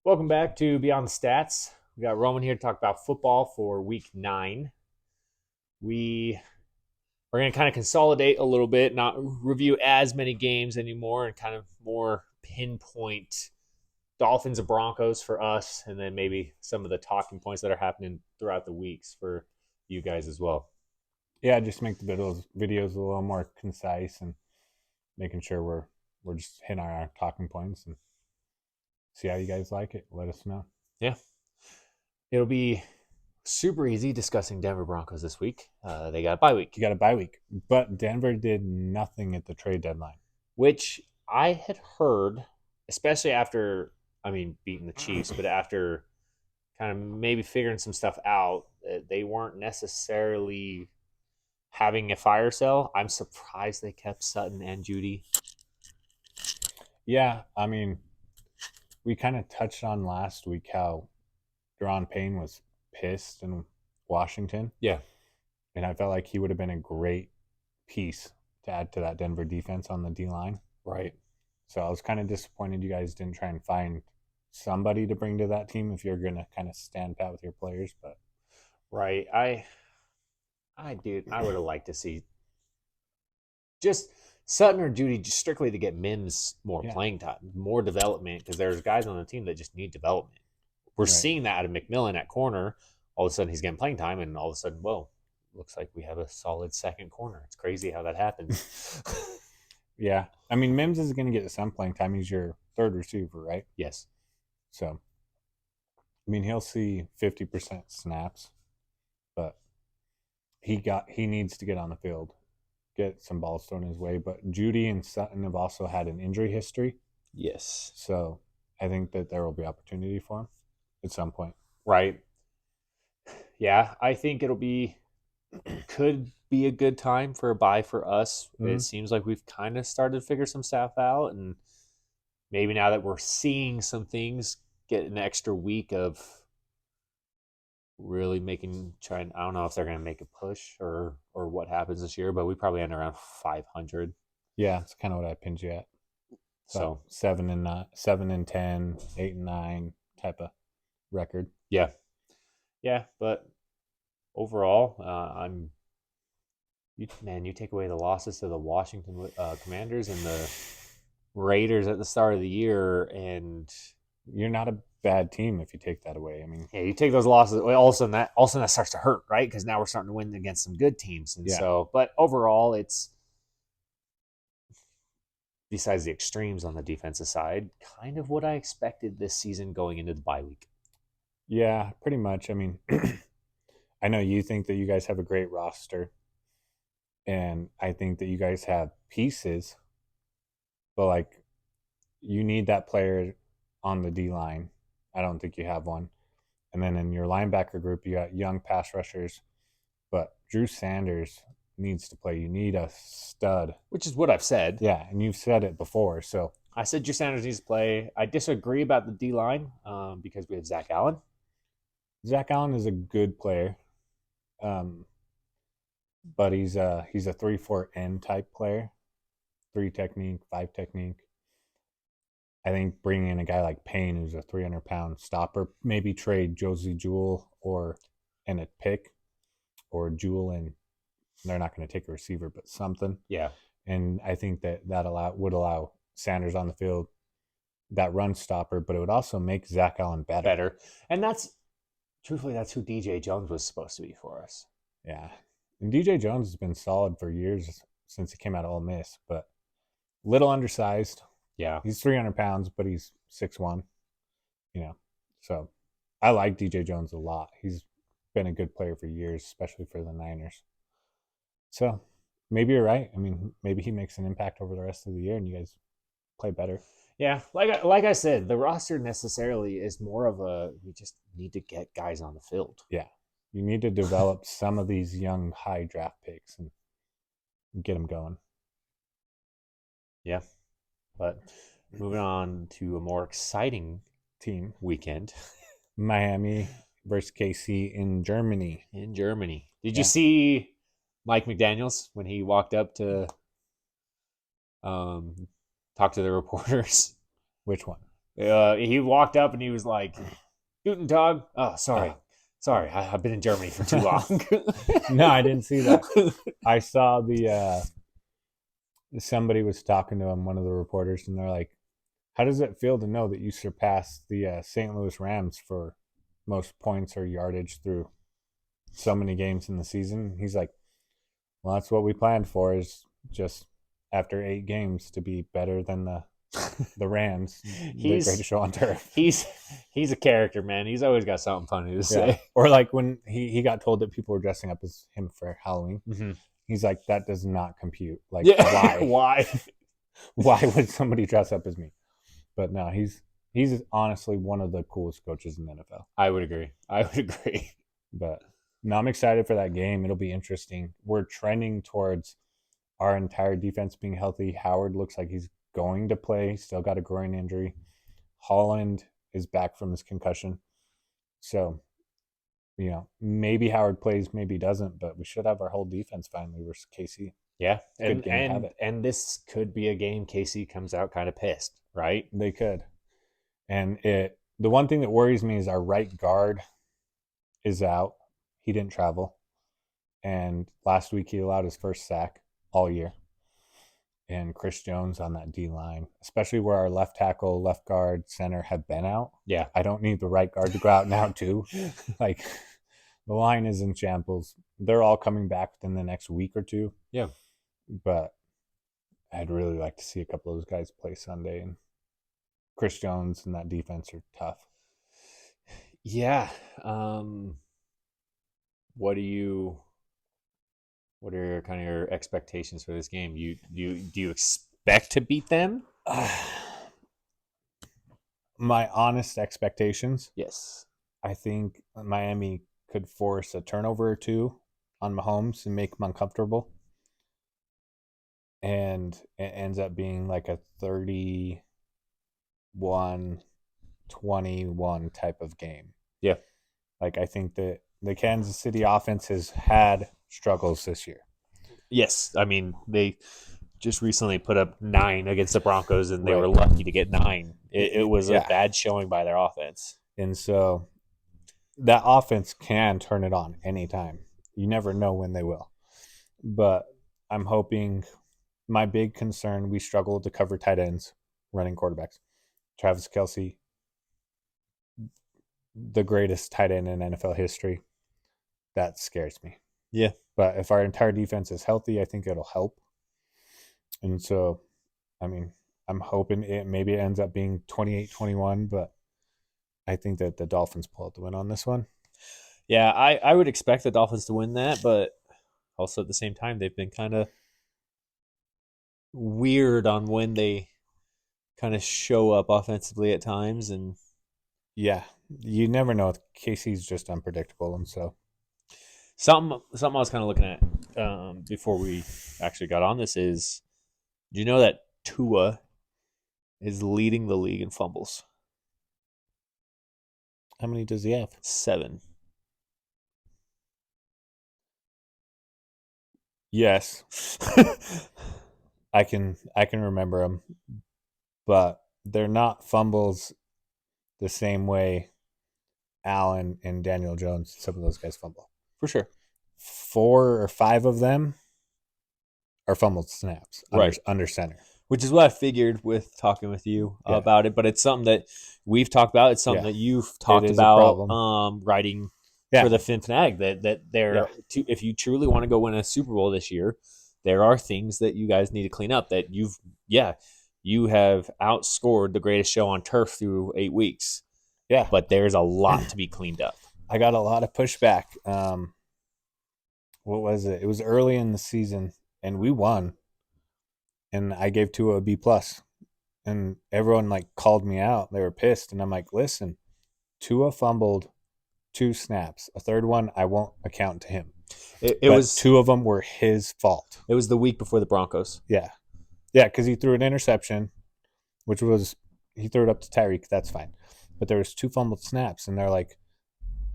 Welcome back to Beyond the Stats. We got Roman here to talk about football for week 9. We are going to kind of consolidate a little bit, not review as many games anymore, and kind of more pinpoint Dolphins and Broncos for us, and then maybe some of the talking points that are happening throughout the weeks for you guys as well. Yeah, just make the videos a little more concise and making sure we're just hitting our talking points and see how you guys like it. Let us know. Yeah. It'll be super easy discussing Denver Broncos this week. They got a bye week. You got a bye week, but Denver did nothing at the trade deadline. Which I had heard, especially after, beating the Chiefs, but after kind of maybe figuring some stuff out, they weren't necessarily having a fire sale. I'm surprised they kept Sutton and Judy. Yeah, we kind of touched on last week how Deron Payne was pissed in Washington, Yeah. and I felt like he would have been a great piece to add to that Denver defense on the D line. Right. So I was kind of disappointed you guys didn't try and find somebody to bring to that team if you're going to kind of stand pat with your players. But Right. I would have liked to see just Sutton or Judy just strictly to get Mims more yeah, playing time, more development, because there's guys on the team that just need development. We're right. seeing that out of McMillan at corner. All of a sudden he's getting playing time, and all of a sudden, whoa, looks like we have a solid second corner. It's crazy how that happens. Yeah. I mean, Mims is going to get some playing time. He's your third receiver, right? Yes. So, I mean, he'll see 50% snaps, but he needs to get on the field, get some balls thrown his way. But Judy and Sutton have also had an injury history. Yes. So I think that there will be opportunity for him at some point. Right. Yeah, I think could be a good time for a buy for us. Mm-hmm. It seems like we've kind of started to figure some stuff out, and maybe now that we're seeing some things, get an extra week of really trying. I don't know if they're going to make a push or what happens this year, but we probably end around 500. Yeah, that's kind of what I pinned you at. So 7-10, 8-9 type of record. yeah, yeah, but overall, you take away the losses to the Washington Commanders and the Raiders at the start of the year, and You're not a bad team if you take that away. I mean, yeah, you take those losses. All of a sudden that starts to hurt, right? Because now we're starting to win against some good teams, and yeah, so. But overall, it's besides the extremes on the defensive side, kind of what I expected this season going into the bye week. yeah, pretty much. I mean, I know you think that you guys have a great roster, and I think that you guys have pieces, but like you need that player on the D line. I don't think you have one. And then in your linebacker group, you got young pass rushers, but Drew Sanders needs to play. You need a stud. Which is what I've said. Yeah, and you've said it before. So I said Drew Sanders needs to play. I disagree about the D line because we have Zach Allen. Zach Allen is a good player, um, but he's a 3-4 end type player, 3 technique, 5 technique. I think bringing in a guy like Payne, who's a 300-pound stopper, maybe trade Josie Jewell or and a pick or Jewell, and they're not going to take a receiver, but something. Yeah. And I think that would allow Sanders on the field, that run stopper, but it would also make Zach Allen better. And truthfully, that's who DJ Jones was supposed to be for us. Yeah. And DJ Jones has been solid for years since he came out of Ole Miss, but little undersized. Yeah. He's 300 pounds, but he's 6'1", So I like DJ Jones a lot. He's been a good player for years, especially for the Niners. So maybe you're right. I mean, maybe he makes an impact over the rest of the year and you guys play better. Yeah, like I said, the roster necessarily is more of we just need to get guys on the field. Yeah. You need to develop some of these young high draft picks and get them going. Yeah. But moving on to a more exciting Team weekend. Miami versus KC in Germany. In Germany. Did you see Mike McDaniels when he walked up to talk to the reporters? Which one? He walked up and he was like, "Guten Tag." Oh, sorry, Oh. sorry. I've been in Germany for too long. No, I didn't see that. I saw somebody was talking to him, one of the reporters, and they're like, "How does it feel to know that you surpassed the St. Louis Rams for most points or yardage through so many games in the season?" He's like, "Well, that's what we planned for. Is just after 8 games to be better than the Rams, the he's greatest show on turf." he's he's a character, man. He's always got something funny to Yeah. say. Or like when he got told that people were dressing up as him for Halloween. Mm-hmm. He's like, that does not compute. Like, Yeah, why? why? Why would somebody dress up as me? But no, he's honestly one of the coolest coaches in the NFL. I would agree. I would agree. But no, I'm excited for that game. It'll be interesting. We're trending towards our entire defense being healthy. Howard looks like he's going to play. Still got a groin injury. Holland is back from his concussion. So, maybe Howard plays, maybe he doesn't, but we should have our whole defense finally versus KC. Yeah, Good and game to have and it. and this could be a game KC comes out kind of pissed, right? They could. And the one thing that worries me is our right guard is out. He didn't travel. And last week he allowed his first sack all year. And Chris Jones on that D line, especially where our left tackle, left guard, center have been out. Yeah. I don't need the right guard to go out now, too. Like, the line is in shambles. They're all coming back within the next week or two. Yeah. But I'd really like to see a couple of those guys play Sunday. And Chris Jones and that defense are tough. Yeah. What are your kind of your expectations for this game? Do you expect to beat them? My honest expectations, Yes. I think Miami could force a turnover or two on Mahomes and make him uncomfortable. And it ends up being like a 31-21 type of game. Yeah. Like, I think that the Kansas City offense has had struggles this year. Yes. I mean, they just recently put up 9 against the Broncos, and they were Right. lucky to get 9. It was a Yeah. bad showing by their offense. And so that offense can turn it on anytime. You never know when they will. But I'm hoping, my big concern, we struggle to cover tight ends, running quarterbacks. Travis Kelce, the greatest tight end in NFL history. That scares me. Yeah. But if our entire defense is healthy, I think it'll help. And so, I mean, I'm hoping maybe it ends up being 28-21, but I think that the Dolphins pull out the win on this one. Yeah, I would expect the Dolphins to win that, but also at the same time, they've been kind of weird on when they kind of show up offensively at times. And Yeah, you never know. KC's just unpredictable, and so something I was kind of looking at before we actually got on this is, do you know that Tua is leading the league in fumbles? how many does he have? 7. Yes, I can remember them, but they're not fumbles the same way Allen and Daniel Jones, some of those guys fumble. For sure. 4 or 5 of them are fumbled snaps Right. under center. Which is what I figured with talking with you Yeah. about it, but it's something that we've talked about. It's something Yeah. that you've talked is a about problem. writing Yeah. for the Finfnag, that there, if you truly want to go win a Super Bowl this year, there are things that you guys need to clean up. That you have outscored the greatest show on turf through 8 weeks. Yeah. But there's a lot to be cleaned up. I got a lot of pushback. What was it? It was early in the season, and we won. And I gave Tua a B+. And everyone like called me out. They were pissed. And I'm like, listen, Tua fumbled 2 snaps. A third one I won't account to him. It was 2 of them were his fault. It was the week before the Broncos. Yeah, because he threw an interception, which was, he threw it up to Tyreek. That's fine. But there was 2 fumbled snaps, and they're like,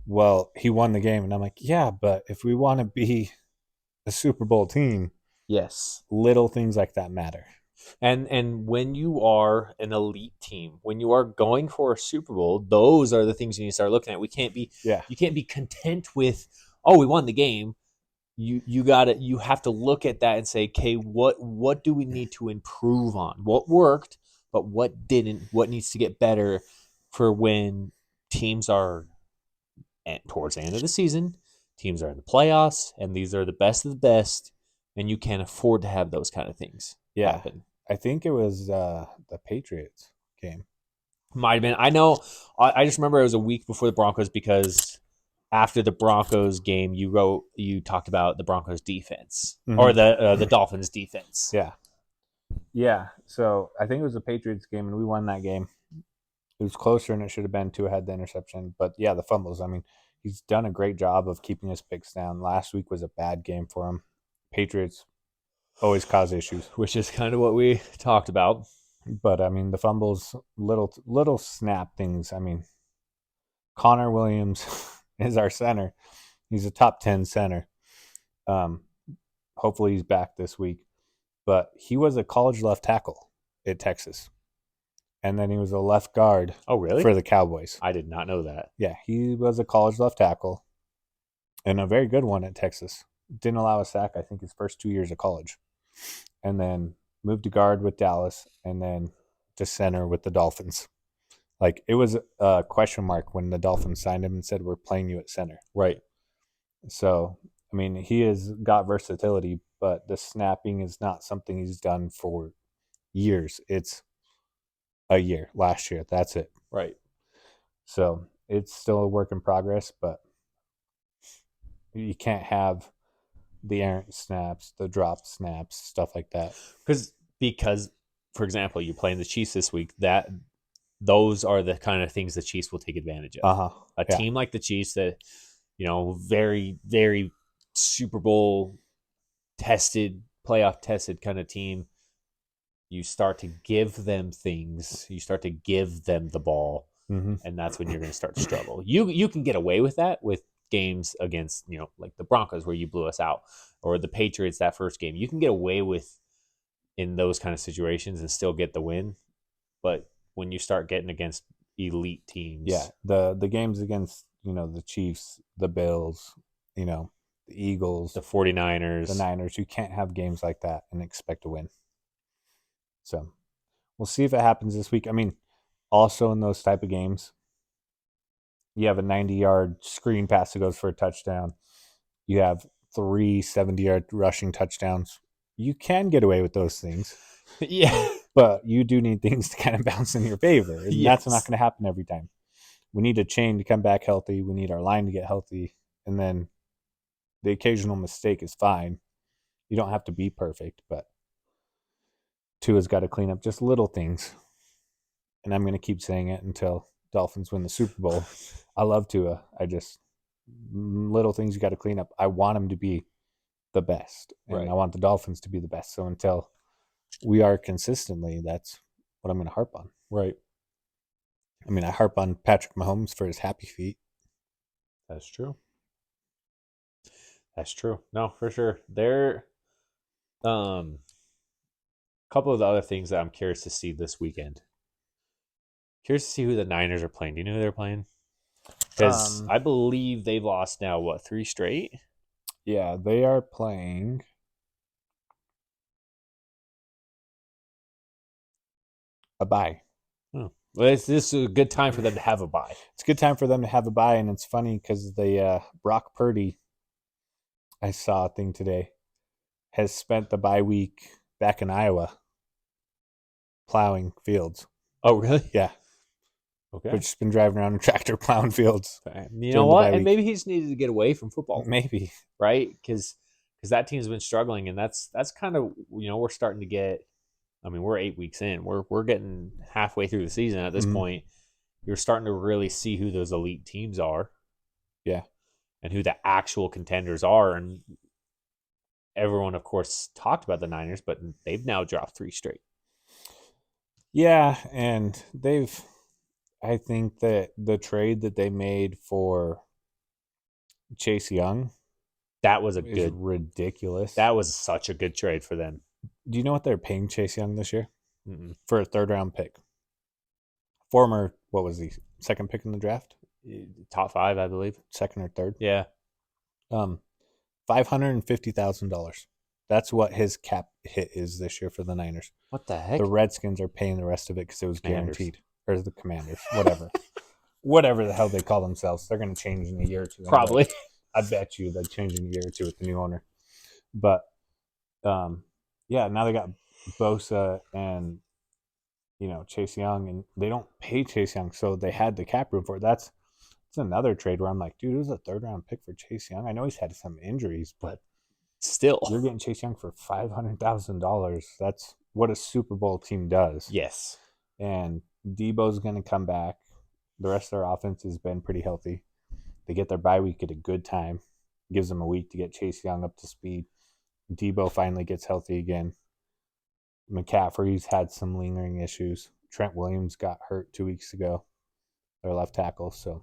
well, he won the game. And I'm like, yeah, but if we want to be a Super Bowl team, Yes. little things like that matter. And when you are an elite team, when you are going for a Super Bowl, those are the things you need to start looking at. Yeah. You can't be content with, oh, we won the game. You have to look at that and say, okay, what do we need to improve on? What worked, but what didn't? What needs to get better for when teams are towards the end of the season, teams are in the playoffs, and these are the best of the best, and you can't afford to have those kind of things Yeah. happen. I think it was the Patriots game. Might have been. I know. I just remember it was a week before the Broncos because after the Broncos game, you talked about the Broncos defense or Mm-hmm. the Dolphins defense. Yeah. Yeah. So I think it was the Patriots game, and we won that game. It was closer than it should have been. Tua had the interception, but yeah, the fumbles. I mean, he's done a great job of keeping his picks down. Last week was a bad game for him. Patriots always cause issues, Which is kind of what we talked about. but I mean, the fumbles, little snap things. I mean, Connor Williams is our center. He's a top 10 center. Um, hopefully he's back this week, but he was a college left tackle at Texas, and then he was a left guard Oh, really? for the Cowboys. I did not know that. Yeah, he was a college left tackle and a very good one at Texas. Didn't allow a sack, I think, his first 2 years of college. And then moved to guard with Dallas and then to center with the Dolphins. Like, it was a question mark when the Dolphins signed him and said, we're playing you at center. Right. So, I mean, he has got versatility, but the snapping is not something he's done for years. It's a year, last year. That's it. Right. So, it's still a work in progress, but you can't have the errant snaps, the drop snaps, stuff like that. Because, for example, you're playing the Chiefs this week. Those are the kind of things the Chiefs will take advantage of. Uh huh. A Yeah. team like the Chiefs that, very, very Super Bowl tested, playoff tested kind of team, you start to give them things. You start to give them the ball, Mm-hmm. and that's when you're going to start to struggle. You can get away with that with games against, like the Broncos where you blew us out, or the Patriots that first game. You can get away with in those kind of situations and still get the win. But when you start getting against elite teams, Yeah, the games against the Chiefs, the Bills, the Eagles, the 49ers, the Niners, you can't have games like that and expect to win. So we'll see if it happens this week. I mean, also in those type of games, you have a 90-yard screen pass that goes for a touchdown. You have 3 70-yard rushing touchdowns. You can get away with those things. yeah, but you do need things to kind of bounce in your favor. And yes. That's not going to happen every time. We need a chain to come back healthy. We need our line to get healthy. And then the occasional mistake is fine. You don't have to be perfect, but Tua's got to clean up just little things. And I'm going to keep saying it until Dolphins win the Super Bowl. I love Tua. Little things you got to clean up. I want him to be the best. And Right. I want the Dolphins to be the best. So until we are consistently, that's what I'm going to harp on. Right. I mean, I harp on Patrick Mahomes for his happy feet. That's true. That's true. No, for sure. There, a couple of the other things that I'm curious to see this weekend. Curious to see who the Niners are playing. Do you know who they're playing? Because I believe they've lost now, 3 straight? Yeah, they are playing a bye. Oh. Well, this is a good time for them to have a bye. It's a good time for them to have a bye, and it's funny because Brock Purdy, I saw a thing today, has spent the bye week back in Iowa plowing fields. Oh, really? Yeah. Okay. But just been driving around a tractor plowing fields. You know what? And maybe he's needed to get away from football. Maybe. Right? Because that team's been struggling, and that's kind of, we're starting to get, I mean, we're 8 weeks in. We're getting halfway through the season at this point. You're starting to really see who those elite teams are. Yeah. And who the actual contenders are. And everyone, of course, talked about the Niners, but they've now dropped 3 straight. Yeah, and I think that the trade that they made for Chase Young, that was ridiculous. That was such a good trade for them. Do you know what they're paying Chase Young this year Mm-mm. for a third round pick? Former, what was he, second pick in the draft? Top 5, I believe. Second or third? Yeah. Um, $550,000. That's what his cap hit is this year for the Niners. What the The heck? Redskins are paying the rest of it because it was Commanders. guaranteed. Or the Commanders, whatever the hell they call themselves. They're going to change in a year or two. Anyway. Probably. I bet you they'll change in a year or two with the new owner. But yeah, now they got Bosa and Chase Young, and they don't pay Chase Young, so they had the cap room for it. That's another trade where I'm like, dude, it was a third round pick for Chase Young. I know he's had some injuries, but Still. you're getting Chase Young for $500,000. That's what a Super Bowl team does. Yes. And Debo's going to come back. The rest of their offense has been pretty healthy. They get their bye week at a good time. Gives them a week to get Chase Young up to speed. Debo finally gets healthy again. McCaffrey's had some lingering issues. Trent Williams got hurt 2 weeks ago, their left tackle. So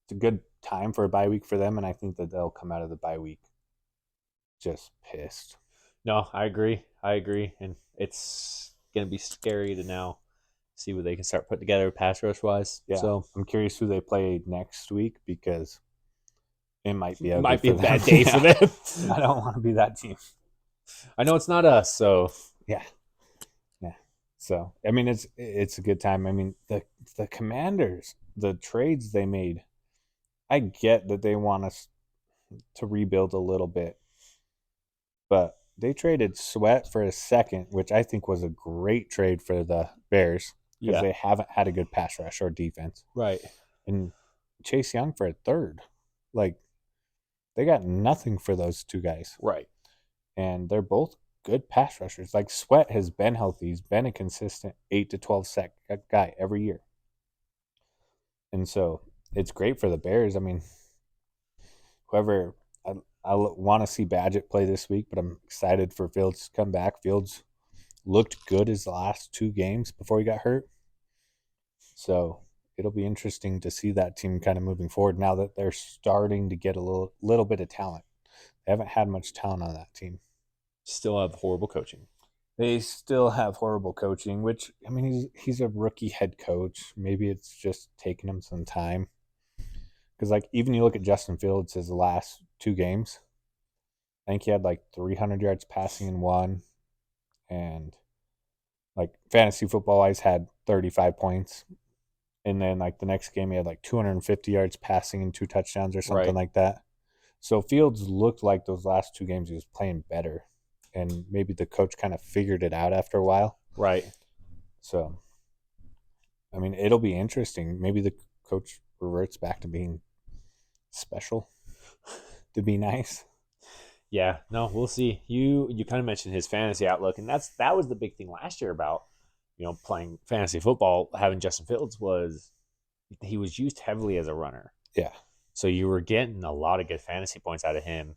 it's a good time for a bye week for them, and I think that they'll come out of the bye week just pissed. No, I agree. And it's going to be scary to now see what they can start putting together pass rush wise. Yeah. So I'm curious who they play next week because it might be it ugly might be for a them. bad day for them. I don't want to be that team. I know it's not us, so Yeah. So I mean, it's a good time. I mean, the Commanders, the trades they made, I get that they want us to rebuild a little bit, but they traded Sweat for a second, which I think was a great trade for the Bears because they haven't had a good pass rush or defense. Right. And Chase Young for a third. Like, they got nothing for those two guys. Right. And they're both good pass rushers. Like, Sweat has been healthy. He's been a consistent 8 to 12 sack guy every year. And so it's great for the Bears. I mean, whoever I want to see Badgett play this week, but I'm excited for Fields to come back. Fields looked good his last 2 games before he got hurt. So it'll be interesting to see that team kind of moving forward now that they're starting to get a little bit of talent. They haven't had much talent on that team. Still have horrible coaching. They still have horrible coaching, which, I mean, he's a rookie head coach. Maybe it's just taking him some time. Because, like, even you look at Justin Fields, his last 2 games, I think he had like 300 yards passing in one, and like fantasy football wise had 35 points. And then like the next game he had like 250 yards passing and 2 touchdowns or something like that. So Fields looked like those last 2 games he was playing better, and maybe the coach kind of figured it out after a while. Right. So, I mean, it'll be interesting. Maybe the coach reverts back to being special, to be nice. Yeah, no, we'll see. You kind of mentioned his fantasy outlook, and that was the big thing last year about playing fantasy football. Having Justin Fields was he was used heavily as a runner. Yeah. So you were getting a lot of good fantasy points out of him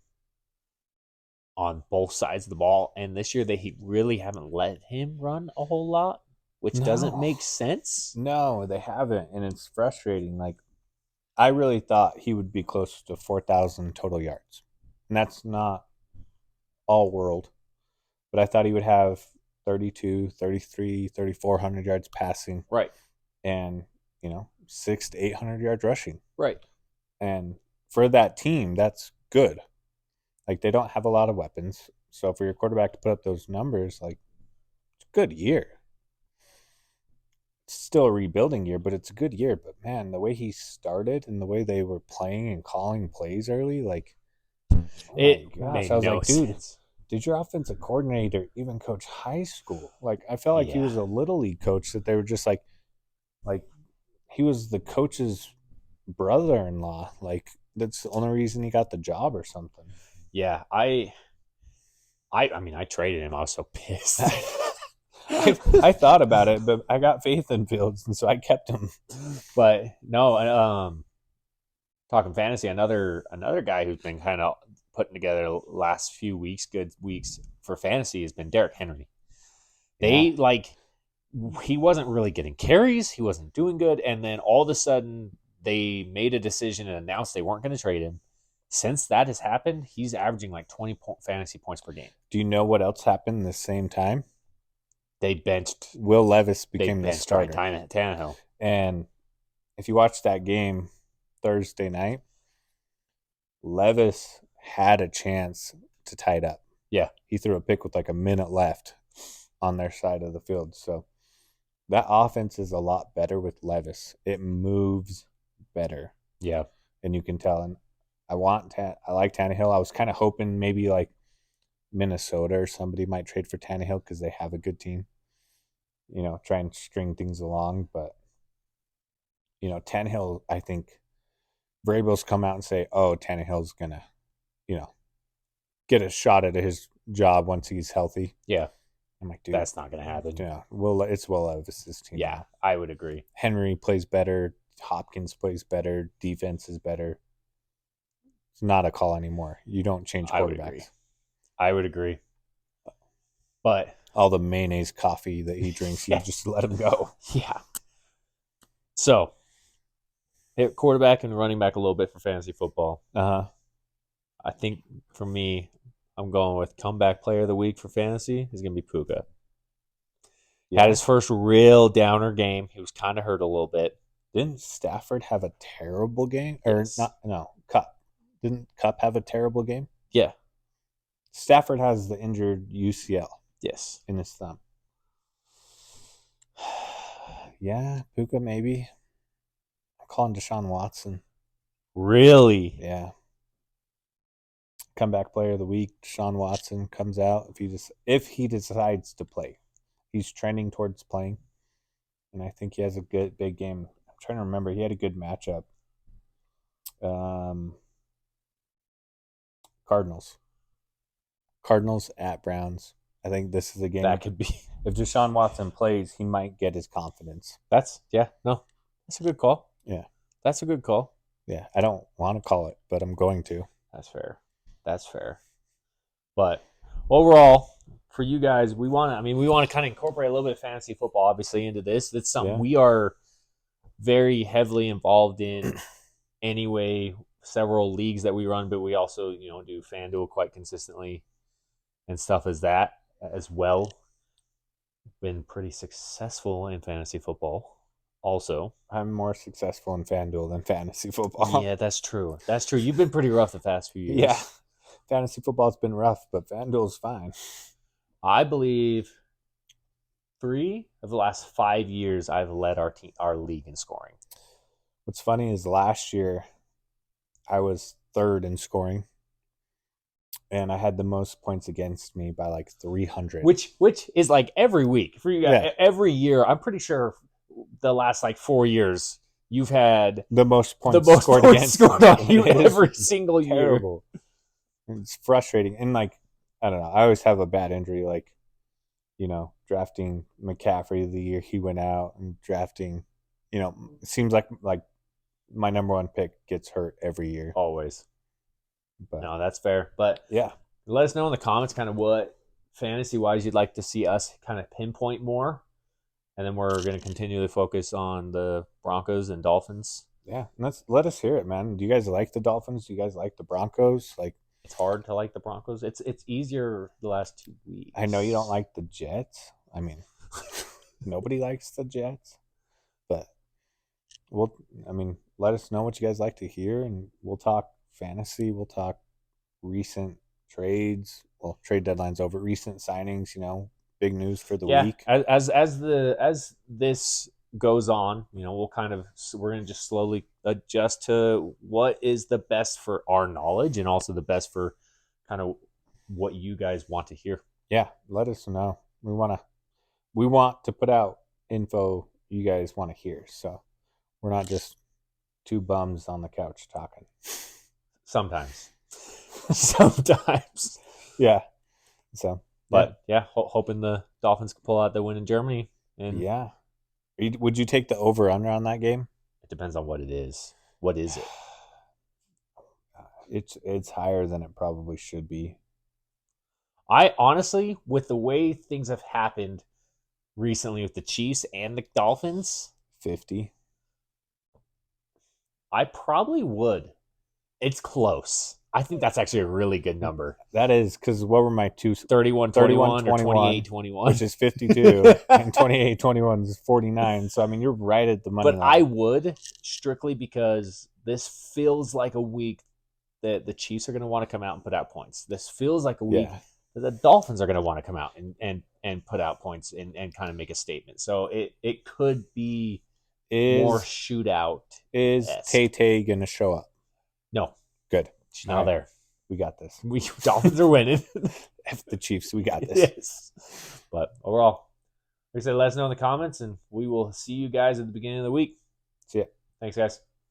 on both sides of the ball. And this year they really haven't let him run a whole lot, which doesn't make sense. No, they haven't, and it's frustrating. Like, I really thought he would be close to 4,000 total yards. And that's not all world. But I thought he would have 32, 33, 3,400 yards passing. Right. And, 600 to 800 yards rushing. Right. And for that team, that's good. Like, they don't have a lot of weapons. So for your quarterback to put up those numbers, like, it's a good year. It's still a rebuilding year, but it's a good year. But, man, the way he started and the way they were playing and calling plays early, like, I was like, dude, did your offensive coordinator even coach high school? Like, I felt like he was a little league coach that they were just like he was the coach's brother-in-law. Like, that's the only reason he got the job or something. Yeah, I mean, I traded him. I was so pissed. I thought about it, but I got faith in Fields, and so I kept him. But no, talking fantasy, another guy who's been kind of putting together the last few weeks, good weeks for fantasy, has been Derrick Henry. He wasn't really getting carries. He wasn't doing good. And then all of a sudden they made a decision and announced they weren't going to trade him. since that has happened, he's averaging like 20 fantasy points per game. Do you know what else happened the same time? They benched Will Levis they became the benched starter. Ryan Tannehill. And if you watch that game Thursday night, Levis had a chance to tie it up. Yeah. He threw a pick with like a minute left on their side of the field. So that offense is a lot better with Levis. It moves better. Yeah. And you can tell. And I like Tannehill. I was kind of hoping maybe like Minnesota or somebody might trade for Tannehill because they have a good team. Try and string things along. But, Tannehill, I think Vrabel's come out and say, oh, Tannehill's going to, get a shot at his job once he's healthy. Yeah. I'm like, dude, that's not going to happen. Yeah. It's Will Levis's team. Yeah, now. I would agree. Henry plays better. Hopkins plays better. Defense is better. It's not a call anymore. You don't change quarterbacks. I would agree. But all the mayonnaise coffee that he drinks, you just let him go. Yeah. So, hit quarterback and running back a little bit for fantasy football. I think for me, I'm going with comeback player of the week for fantasy is going to be Puka. Yeah. Had his first real downer game. He was kind of hurt a little bit. Didn't Stafford have a terrible game? Yes. Or not? No, Cup. Didn't Cup have a terrible game? Yeah. Stafford has the injured UCL. Yes. In his thumb. Yeah, Puka maybe. I'm calling Deshaun Watson. Really? Yeah. Comeback player of the week, Deshaun Watson comes out if he decides to play. He's trending towards playing. And I think he has a good big game. I'm trying to remember. He had a good matchup. Cardinals at Browns. I think this is a game that could be. If Deshaun Watson plays, he might get his confidence. That's a good call. Yeah. That's a good call. Yeah. I don't want to call it, but I'm going to. That's fair. But overall, for you guys, we want to kind of incorporate a little bit of fantasy football, obviously, into this. That's something we are very heavily involved in anyway. Several leagues that we run, but we also, do FanDuel quite consistently and stuff as well. Been pretty successful in fantasy football. Also, I'm more successful in FanDuel than fantasy football. Yeah, that's true. You've been pretty rough the past few years. Yeah. Fantasy football's been rough, but FanDuel's fine. I believe 3 of the last 5 years I've led our league in scoring. What's funny is last year I was 3rd in scoring, and I had the most points against me by like 300. Which is like every week for you guys. Yeah. Every year, I'm pretty sure the last like 4 years you've had the most points scored on you every single year. Terrible. It's frustrating. And like, I don't know, I always have a bad injury, like, drafting McCaffrey the year he went out, and drafting, it seems like my number 1 pick gets hurt every year. Always. But, no, that's fair. But yeah, let us know in the comments kind of what fantasy-wise you'd like to see us kind of pinpoint more. And then we're going to continually focus on the Broncos and Dolphins. Yeah, let us hear it, man. Do you guys like the Dolphins? Do you guys like the Broncos? Like, it's hard to like the Broncos. It's easier the last 2 weeks. I know you don't like the Jets. I mean, nobody likes the Jets. But let us know what you guys like to hear, and we'll talk fantasy. We'll talk recent trades. Well, trade deadline's over. Recent signings. Big news for the week. As this goes on, we're going to just slowly adjust to what is the best for our knowledge, and also the best for kind of what you guys want to hear. Yeah, let us know. We want to put out info you guys want to hear. So we're not just 2 bums on the couch talking. Sometimes. Yeah. So, but hoping the Dolphins can pull out the win in Germany. And yeah. Would you take the over/under on that game? It depends on what it is. What is it? It's higher than it probably should be. I honestly, with the way things have happened recently with the Chiefs and the Dolphins, 50. I probably would. It's close. I think that's actually a really good number. That is, because what were my two? 31-21 or 28-21. which is 52, and 28-21 is 49. So, I mean, you're right at the money But line. I would, strictly because this feels like a week that the Chiefs are going to want to come out and put out points. This feels like a week that the Dolphins are going to want to come out and put out points and kind of make a statement. So it could be more shootout. Is Tay going to show up? No. Good. She's not there. We got this. Dolphins are winning. F the Chiefs. We got this. Yes. But overall, like I said, let us know in the comments, and we will see you guys at the beginning of the week. See ya. Thanks, guys.